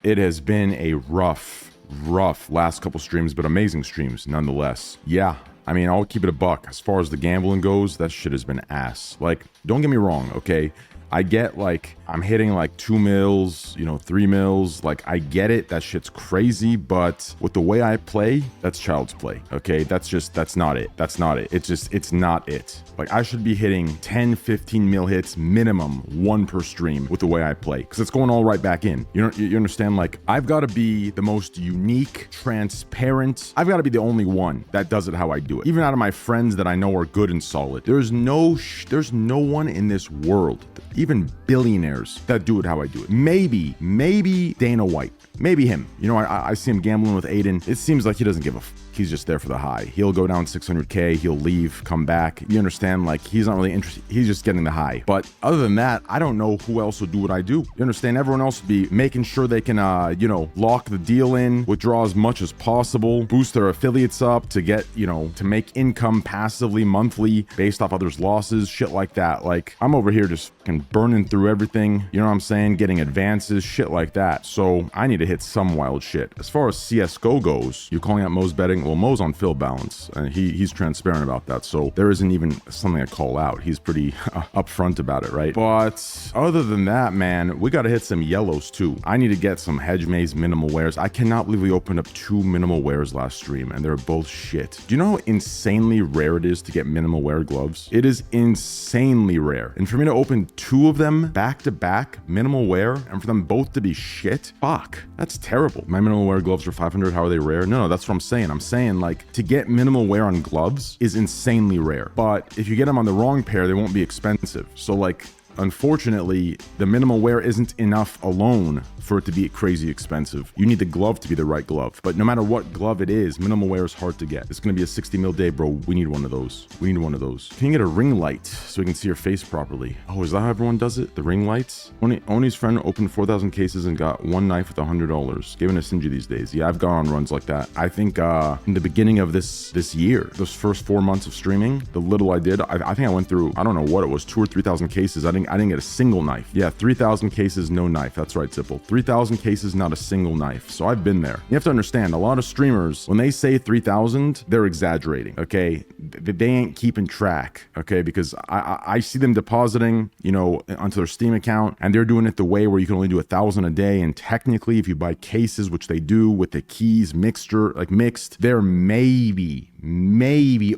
It has been a rough last couple streams, but amazing streams nonetheless. Yeah, I mean, I'll keep it a buck. As far as the gambling goes, that shit has been ass. Like, don't get me wrong, okay? I get, like, I'm hitting like 2 mils, you know, 3 mils. Like, I get it. That shit's crazy. But with the way I play, that's child's play. Okay. That's not it. That's not it. It's not it. Like, I should be hitting 10, 15 mil hits minimum, 1 per stream with the way I play. Cause it's going all right back in. You understand? Like, I've got to be the most unique, transparent. I've got to be the only one that does it how I do it. Even out of my friends that I know are good and solid, there's no one in this world, even billionaires, that do it how I do it. Maybe Dana White. Maybe him. You know, I see him gambling with Aiden. It seems like he doesn't give a he's just there for the high. He'll go down 600K, he'll leave, come back. You understand? Like, he's not really interested. He's just getting the high. But other than that, I don't know who else would do what I do. You understand? Everyone else would be making sure they can, you know, lock the deal in, withdraw as much as possible, boost their affiliates up to get, you know, to make income passively, monthly, based off others' losses, shit like that. Like, I'm over here just fucking burning through everything. You know what I'm saying? Getting advances, shit like that. So I need to hit some wild shit. As far as CSGO goes, you calling out Mo's betting? Well, Mo's on fill balance, and he's transparent about that, so there isn't even something to call out. He's pretty upfront about it, right? But other than that, man, we got to hit some yellows too. I need to get some hedge maze minimal wares. I cannot believe we opened up 2 minimal wares last stream, and they're both shit. Do you know how insanely rare it is to get minimal wear gloves? It is insanely rare, and for me to open 2 of them back to back minimal wear, and for them both to be shit, fuck, that's terrible. My minimal wear gloves are 500. How are they rare? No, that's what I'm saying. I'm saying, like, to get minimal wear on gloves is insanely rare, but if you get them on the wrong pair, they won't be expensive. So, like, unfortunately, the minimal wear isn't enough alone for it to be crazy expensive. You need the glove to be the right glove. But no matter what glove it is, minimal wear is hard to get. It's going to be a 60 mil day, bro. We need one of those. We need one of those. Can you get a ring light so we can see your face properly? Oh, is that how everyone does it? The ring lights? Oni's friend opened 4,000 cases and got 1 knife with $100. Giving a Sinji these days. Yeah, I've gone on runs like that. I think in the beginning of this year, those first 4 months of streaming, the little I did, I think I went through, I don't know what it was, 2,000 or 3,000 cases. I didn't get a single knife. Yeah, 3,000 cases, no knife. That's right, Zipple. 3,000 cases, not a single knife. So I've been there. You have to understand, a lot of streamers, when they say 3,000, they're exaggerating, okay? They ain't keeping track, okay? Because I see them depositing, you know, onto their Steam account, and they're doing it the way where you can only do 1,000 a day. And technically, if you buy cases, which they do with the keys mixed, they're maybe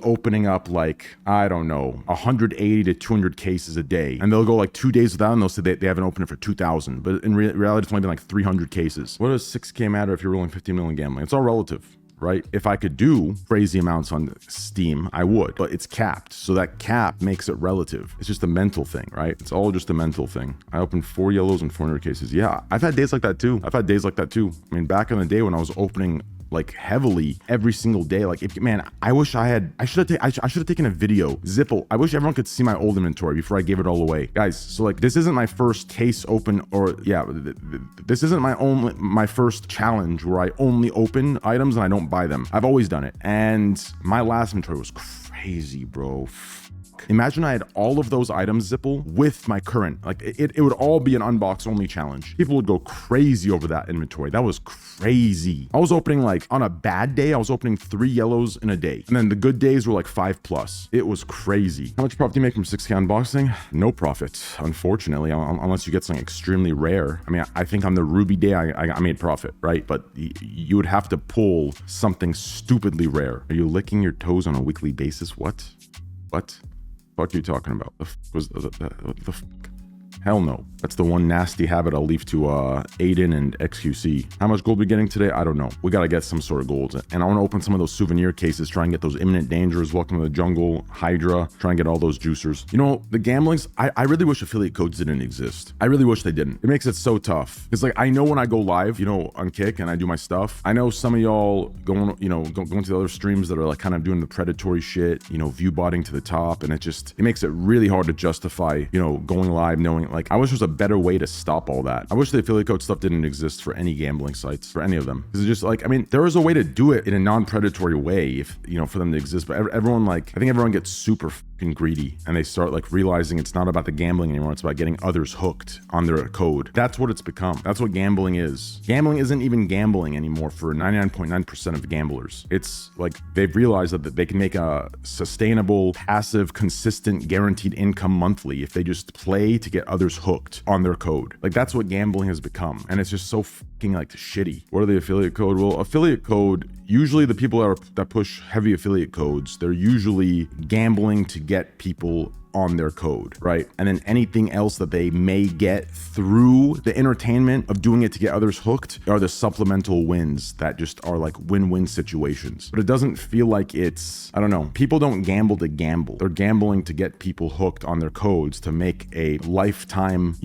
opening up, like, I don't know, 180 to 200 cases a day. And they'll go like 2 days without, and they'll say they haven't opened it for 2,000. But in reality, it's only been like 300 cases. What does 6K matter if you're rolling 15 million gambling? It's all relative, right? If I could do crazy amounts on Steam, I would, but it's capped. So that cap makes it relative. It's just a mental thing, right? It's all just a mental thing. I opened 4 yellows and 400 cases. Yeah, I've had days like that too. I mean, back in the day when I was opening like heavily every single day, like, if, man, I should have taken a video. Zipple, I wish everyone could see my old inventory before I gave it all away, guys. So, like, this isn't my first case open, or yeah, this isn't my first challenge where I only open items and I don't buy them. I've always done it, and my last inventory was crazy, bro. Imagine I had all of those items, Zipple, with my current. Like, it would all be an unbox only challenge. People would go crazy over that inventory. That was crazy. I was opening, like, on a bad day, I was opening 3 yellows in a day. And then the good days were like 5+. It was crazy. How much profit do you make from 6K unboxing? No profit, unfortunately, unless you get something extremely rare. I mean, I think on the Ruby day, I made profit, right? But you would have to pull something stupidly rare. Are you licking your toes on a weekly basis? What? What are you talking about? The fuck? Hell no. That's the one nasty habit I'll leave to Aiden and XQC. How much gold we getting today? I don't know. We gotta get some sort of gold. And I want to open some of those souvenir cases, try and get those imminent dangers, welcome to the jungle, Hydra, try and get all those juicers. You know, the gamblings, I really wish affiliate codes didn't exist. I really wish they didn't. It makes it so tough. It's like, I know when I go live, you know, on Kick and I do my stuff, I know some of y'all going to the other streams that are like kind of doing the predatory shit, you know, view botting to the top. And it makes it really hard to justify, you know, going live knowing, like, I wish there was a better way to stop all that. I wish the affiliate code stuff didn't exist for any gambling sites, for any of them. Because it's just like, I mean, there is a way to do it in a non-predatory way, if, you know, for them to exist. But everyone, like, I think everyone gets super fucking greedy and they start like realizing it's not about the gambling anymore. It's about getting others hooked on their code. That's what it's become. That's what gambling is. Gambling isn't even gambling anymore for 99.9% of gamblers. It's like they've realized that they can make a sustainable, passive, consistent, guaranteed income monthly if they just play to get others hooked on their code. Like that's what gambling has become. And it's just so fucking like shitty. What are the affiliate code? Well, affiliate code, usually the people that push heavy affiliate codes, they're usually gambling to get people on their code, right? And then anything else that they may get through the entertainment of doing it to get others hooked are the supplemental wins that just are like win-win situations. But it doesn't feel like it's, I don't know, people don't gamble to gamble. They're gambling to get people hooked on their codes to make a lifetime,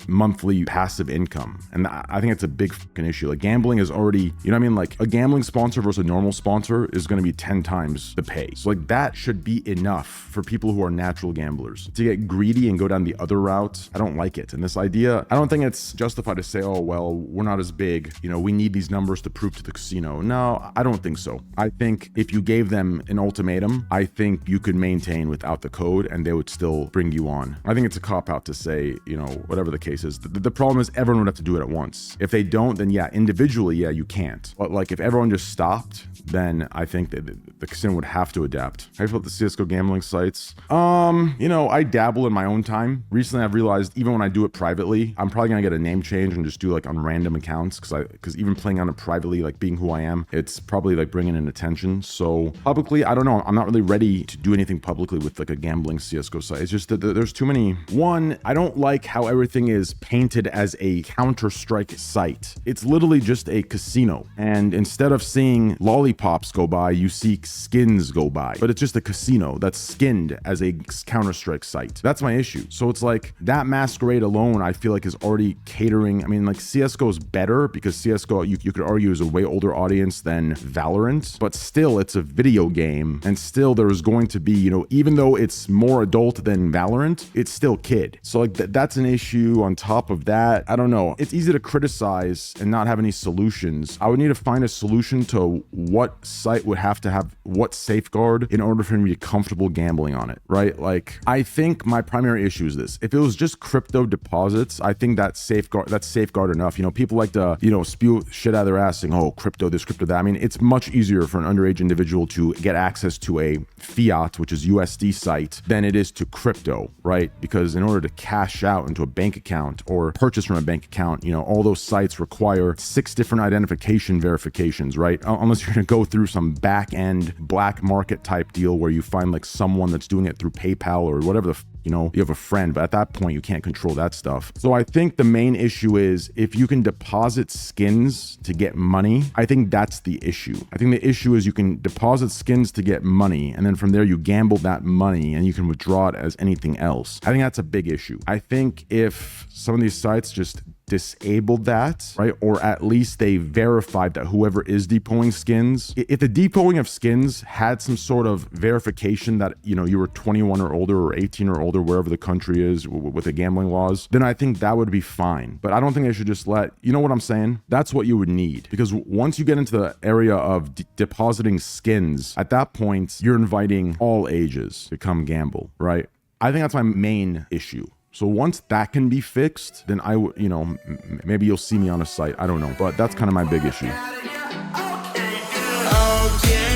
monthly passive income. And I think it's a big fucking issue. Like gambling is already, you know what I mean? Like a gambling sponsor versus a normal sponsor is going to be 10 times the pay. So like that should be enough for people who are natural gamblers. To get greedy and go down the other route, I don't like it. And this idea, I don't think it's justified to say, oh, well, we're not as big. We need these numbers to prove to the casino. No, I don't think so. I think if you gave them an ultimatum, I think you could maintain without the code and they would still bring you on. I think it's a cop-out to say, whatever the case is. The problem is everyone would have to do it at once. If they don't, then yeah, individually, yeah, you can't. But like if everyone just stopped, then I think that the casino would have to adapt. How do you feel about the CSGO gambling sites? I dabble in my own time. Recently, I've realized even when I do it privately, I'm probably gonna get a name change and just do like on random accounts because even playing on it privately, like being who I am, it's probably like bringing in attention. So publicly, I don't know. I'm not really ready to do anything publicly with like a gambling CSGO site. It's just that there's too many. One, I don't like how everything is painted as a Counter-Strike site. It's literally just a casino. And instead of seeing lollipops go by, you see skins go by. But it's just a casino that's skinned as a Counter-Strike site. That's my issue. So it's like that masquerade alone, I feel like is already catering. I mean, like CSGO is better because CSGO, you could argue is a way older audience than Valorant, but still it's a video game. And still there is going to be, even though it's more adult than Valorant, it's still kid. So like that's an issue. On top of that, I don't know. It's easy to criticize and not have any solutions. I would need to find a solution to what site would have to have what safeguard in order for me to be comfortable gambling on it, right? Like I think my primary issue is this. If it was just crypto deposits, I think that's safeguard enough. People like to, spew shit out of their ass saying, oh, crypto this, crypto that. I mean, it's much easier for an underage individual to get access to a fiat, which is USD site, than it is to crypto, right? Because in order to cash out into a bank account or purchase from a bank account, all those sites require 6 different identification verifications, right? Unless you're going to go through some back end black market type deal where you find like someone that's doing it through PayPal or whatever you have a friend, but at that point you can't control that stuff. So I think the main issue is if you can deposit skins to get money, I think that's the issue. I think the issue is you can deposit skins to get money and then from there you gamble that money and you can withdraw it as anything else. I think that's a big issue. I think if some of these sites just disabled that, right? Or at least they verified that whoever is depoting skins, if the depoting of skins had some sort of verification that, you were 21 or older or 18 or older, wherever the country is with the gambling laws, then I think that would be fine. But I don't think they should just let, you know what I'm saying? That's what you would need. Because once you get into the area of depositing skins, at that point, you're inviting all ages to come gamble, right? I think that's my main issue. So once that can be fixed, then maybe you'll see me on a site. I don't know. But that's kind of my big issue. Okay.